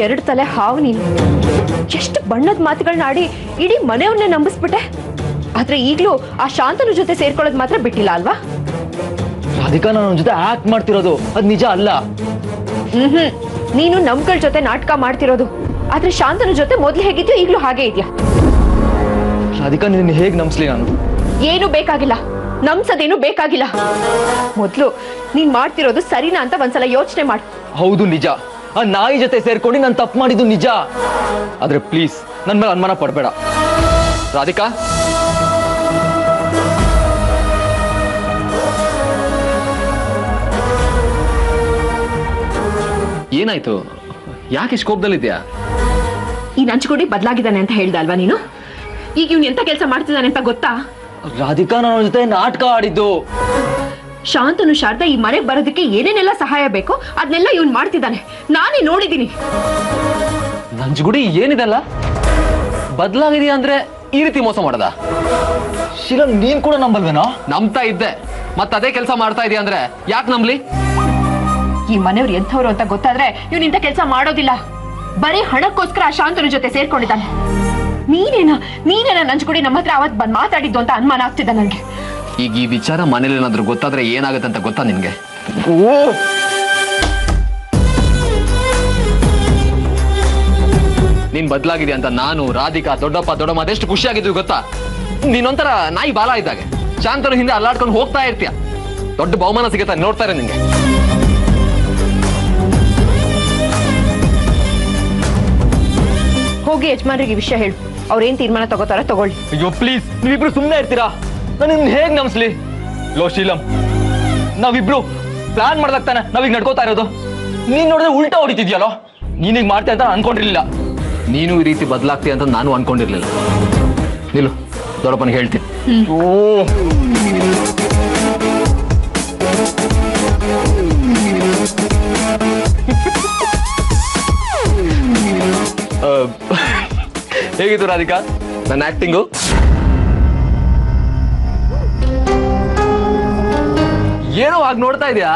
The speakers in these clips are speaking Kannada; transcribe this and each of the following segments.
ಎರಡು ತಲೆ ಹಾವು ನೀನು. ಎಷ್ಟು ಬಣ್ಣದ ಮಾತುಗಳನ್ನ ಆಡಿ ಇಡೀ ಮನೆಯವ್ರನ್ನೇ ನಂಬಿಸ್ಬಿಟ್ಟೆ. ಆದ್ರೆ ಈಗ್ಲೂ ಆ ಶಾಂತನು ಜೊತೆ ಸೇರ್ಕೊಳ್ಳೋದು ಮಾತ್ರ ಬಿಟ್ಟಿಲ್ಲ ಅಲ್ವಾ? ರಾಧಿಕಾ, ನಾನು ಜೊತೆ ಆಕ್ಟ್ ಮಾಡ್ತಿರೋದು ಅದು ನಿಜ ಅಲ್ಲ. ನೀನು ನಮ್ಗಳ ಜೊತೆ ನಾಟಕ ಮಾಡ್ತಿರೋದು. ಆದ್ರೆ ಶಾಂತನು ಜೊತೆ ಮೊದ್ಲು ಹೇಗಿದ್ಯೋ ಈಗ್ಲೂ ಹಾಗೆ ಇದೆಯಾ? ರಾಧಿಕಾ, ನಿನ್ನ ಹೇಗ್ ನಂಬಿಸ್ಲಿ ನಾನು? ಏನು ಬೇಕಾಗಿಲ್ಲ, ನಂಬ್ಸೋದೇನು ಬೇಕಾಗಿಲ್ಲ. ಮೊದ್ಲು ನೀನ್ ಮಾಡ್ತಿರೋದು ಸರಿನಾ ಅಂತ ಒಂದ್ಸಲ ಯೋಚನೆ ಮಾಡು. ಹೌದು ನಿಜ, ಆ ನಾಯಿ ಜೊತೆ ಸೇರ್ಕೊಂಡು ನಾನು ತಪ್ಪು ಮಾಡಿದ್ದು ನಿಜ. ಆದ್ರೆ ಪ್ಲೀಸ್ ನನ್ನ ಮೇಲೆ ಅನುಮಾನ ಪಡ್ಬೇಡ ರಾಧಿಕಾ. ಏನಾಯ್ತು? ಯಾಕೆ ಕೋಪದಲ್ಲಿದ್ಯಾ? ಈ ನಂಚುಗುಡಿ ಬದಲಾಗಿದ್ದಾನೆ ಅಂತ ಹೇಳ್ದ ಅಲ್ವಾ ನೀನು? ಈಗ ಇವ್ನು ಎಂತ ಕೆಲಸ ಮಾಡ್ತಿದ್ದಾನೆ ಅಂತ ಗೊತ್ತಾ? ರಾಧಿಕಾ, ನನ್ನ ಜೊತೆ ನಾಟಕ ಆಡಿದ್ದು. ಶಾಂತನು ಶಾರದಾ ಈ ಮನೆಗೆ ಬರೋದಕ್ಕೆ ಏನೇನೆಲ್ಲ ಸಹಾಯ ಬೇಕೋ ಅದನ್ನೆಲ್ಲ ಇವ್ನು ಮಾಡ್ತಿದ್ದಾನೆ. ನಾನೇ ನೋಡಿದ್ದೀನಿ. ನಂಜುಗುಡಿ ಏನಿದೆಲ್ಲ ಬದಲಾಗಿದೆಯಾ ಅಂದ್ರೆ ಈ ರೀತಿ ಮೋಸ ಮಾಡದ? ಶೀಲಂ, ನೀನ್ ಕೂಡ ನಂಬಲ್ವೇನೋ? ನಂಬ್ತಾ ಇದ್ದೆ, ಮತ್ತೆ ಅದೇ ಕೆಲಸ ಮಾಡ್ತಾ ಇದೀಯ ಅಂದ್ರೆ ಯಾಕೆ ನಂಬ್ಲಿ? ಈ ಮನೆಯವ್ರು ಎಂಥವ್ರು ಅಂತ ಗೊತ್ತಾದ್ರೆ ಇವ್ನು ಇಂಥ ಕೆಲಸ ಮಾಡೋದಿಲ್ಲ. ಬರೀ ಹಣಕ್ಕೋಸ್ಕರ ಆ ಶಾಂತನ ಜೊತೆ ಸೇರ್ಕೊಂಡಿದ್ದಾನೆ. ನೀನೇನ ನಂಜುಗುಡಿ ನಮ್ಮ ಹತ್ರ ಅವತ್ ಬಂದ್ ಮಾತಾಡಿದ್ದು ಅಂತ ಅನುಮಾನ ಆಗ್ತಿದ್ದ ನನ್ಗೆ. ಈಗ ಈ ವಿಚಾರ ಮನೇಲಿ ಏನಾದ್ರು ಗೊತ್ತಾದ್ರೆ ಏನಾಗುತ್ತೆ ಅಂತ ಗೊತ್ತಾ ನಿನ್ಗೆ? ನೀನ್ ಬದಲಾಗಿದೆ ಅಂತ ನಾನು, ರಾಧಿಕಾ, ದೊಡ್ಡಪ್ಪ, ದೊಡ್ಡಮ್ಮ ಅದೆಷ್ಟು ಖುಷಿಯಾಗಿದ್ವಿ ಗೊತ್ತಾ? ನೀನೊಂಥರ ನಾಯಿ ಬಾಲ ಇದ್ದಾಗೆ ಶಾಂತನು ಹಿಂದೆ ಅಲ್ಲಾಡ್ಕೊಂಡು ಹೋಗ್ತಾ ಇರ್ತೀಯ. ದೊಡ್ಡ ಬಹುಮಾನ ಸಿಗುತ್ತಾ ನೋಡ್ತಾ ಇರ ನಿನ್ಗೆ. ಹೋಗಿ ಯಜಮಾನ್ರಿಗೆ ಈ ವಿಷಯ ಹೇಳು. ಅವ್ರೇನ್ ತೀರ್ಮಾನ ತಗೋತಾರ ತಗೊಳ್ಳಿ. ಅಯ್ಯೋ ಪ್ಲೀಸ್, ನೀವಿಬ್ರು ಸುಮ್ಮನೆ ಇರ್ತೀರಾ? ನಾನು ನಿನ್ನ ಹೇಗ್ ನಂಬಿಸ್ಲಿ? ಲೋ ಶೀಲಂ, ನಾವಿಬ್ರು ಪ್ಲಾನ್ ಮಾಡ್ದಾಗ್ತಾನೆ ನಾವೀಗ ನಡ್ಕೋತಾ ಇರೋದು. ನೀನ್ ನೋಡಿದ್ರೆ ಉಲ್ಟಾ ಹೊಡಿತಿದ್ಯಲ್ಲೋ. ನೀನೀಗ ಮಾಡ್ತಾ ಅಂತ ಅನ್ಕೊಂಡಿರ್ಲಿಲ್ಲ. ನೀನು ಈ ರೀತಿ ಬದಲಾಗ್ತೀಯ ಅಂತ ನಾನು ಅನ್ಕೊಂಡಿರ್ಲಿಲ್ಲ. ನಿಲ್ಲು, ದೊಡ್ಡಪ್ಪನಿಗೆ ಹೇಳ್ತೀನಿ. ಹೇಗಿತ್ತು ರಾಧಿಕಾ ನನ್ನ ಆಕ್ಟಿಂಗು? ಏನೋ ಆಗ ನೋಡ್ತಾ ಇದೆಯಾ?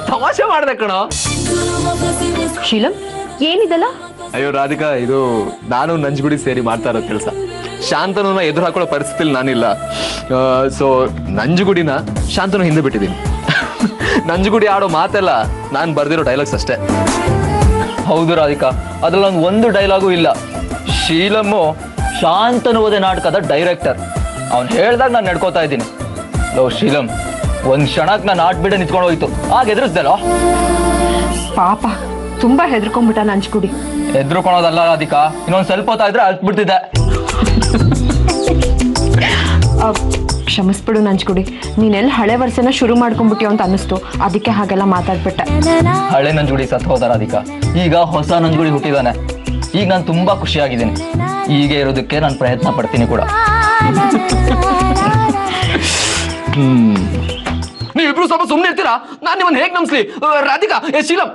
ತಮಾಷೆ ಮಾಡ್ದೆ ಕಣೋ. ಶೀಲಂ, ಏನಿದೆಲ್ಲ? ಅಯ್ಯೋ ರಾಧಿಕಾ, ಇದು ನಾನು ನಂಜುಗುಡಿ ಸೇರಿ ಮಾಡ್ತಾ ಇರೋ ಕೆಲಸ. ಶಾಂತನು ಎದುರು ಹಾಕೊಳ್ಳೋ ಪರಿಸ್ಥಿತಿಲಿ ನಾನಿಲ್ಲ. ಸೊ ನಂಜುಗುಡಿನ ಶಾಂತನು ಹಿಂದೆ ಬಿಟ್ಟಿದ್ದೀನಿ. ನಂಜುಗುಡಿ ಆಡೋ ಮಾತೆಲ್ಲ ನಾನು ಬರ್ದಿರೋ ಡೈಲಾಗ್ಸ್ ಅಷ್ಟೇ. ಹೌದು ರಾಧಿಕಾ, ಅದ್ರಲ್ಲಿ ಒಂದು ಡೈಲಾಗು ಇಲ್ಲ. ಶೀಲಮ್ಮು ಶಾಂತನುವುದೇ ನಾಟಕದ ಡೈರೆಕ್ಟರ್. ಅವ್ನು ಹೇಳ್ದಾಗ ನಾನು ನಡ್ಕೋತಾ ಇದ್ದೀನಿ. ಲೋ ಶೀಲಂ, ಒಂದ್ ಕ್ಷಣಕ್ಕೆ ನಾನು ಆಡ್ಬಿಡ ನಿಂತ್ಕೊಂಡು ಹೋಯ್ತು. ಆಗ ಎದುರಿಸ್ದಲ್ಲೋ? ಪಾಪ, ತುಂಬಾ ಹೆದರ್ಕೊಂಡ್ಬಿಟ್ಟ ನಂಜುಗುಡಿ. ಹೆದರ್ಕೊಳೋದಲ್ಲ ರಾಧಿಕಾ, ಇನ್ನೊಂದ್ ಸ್ವಲ್ಪ ಹೊತ್ತಾದ್ರೆ ಅಲ್ತ್ ಬಿಡ್ತಿದ್ದೆ. ಕ್ಷಮಿಸ್ಬಿಡು ನಂಜುಗುಡಿ, ನೀನೆಲ್ಲ ಹಳೆ ವರ್ಷನ ಶುರು ಮಾಡ್ಕೊಂಡ್ಬಿಟ್ಟಿಯೋ ಅಂತ ಅನ್ನಿಸ್ತು. ಅದಕ್ಕೆ ಹಾಗೆಲ್ಲ ಮಾತಾಡ್ಬಿಟ್ಟೆ. ಹಳೆ ನಂಜುಗುಡಿ ಸತ್ ಹೋದ ರಾಧಿಕಾ, ಈಗ ಹೊಸ ನಂಜುಗುಡಿ ಹುಟ್ಟಿದಾನೆ. ಈಗ ನಾನು ತುಂಬಾ ಖುಷಿಯಾಗಿದ್ದೀನಿ. ಹೀಗೆ ಇರೋದಕ್ಕೆ ನಾನು ಪ್ರಯತ್ನ ಪಡ್ತೀನಿ ಕೂಡ. ನೀವಿಬ್ರು ಸ್ವಲ್ಪ ಸುಮ್ಮನೆ ಇರ್ತೀರಾ? ನಾನು ನಿಮ್ಮನ್ನ ಹೇಗೆ ನಂಬಿಸ್ಲಿ? ರಾಧಿಕಾ, ಶೀಲಂ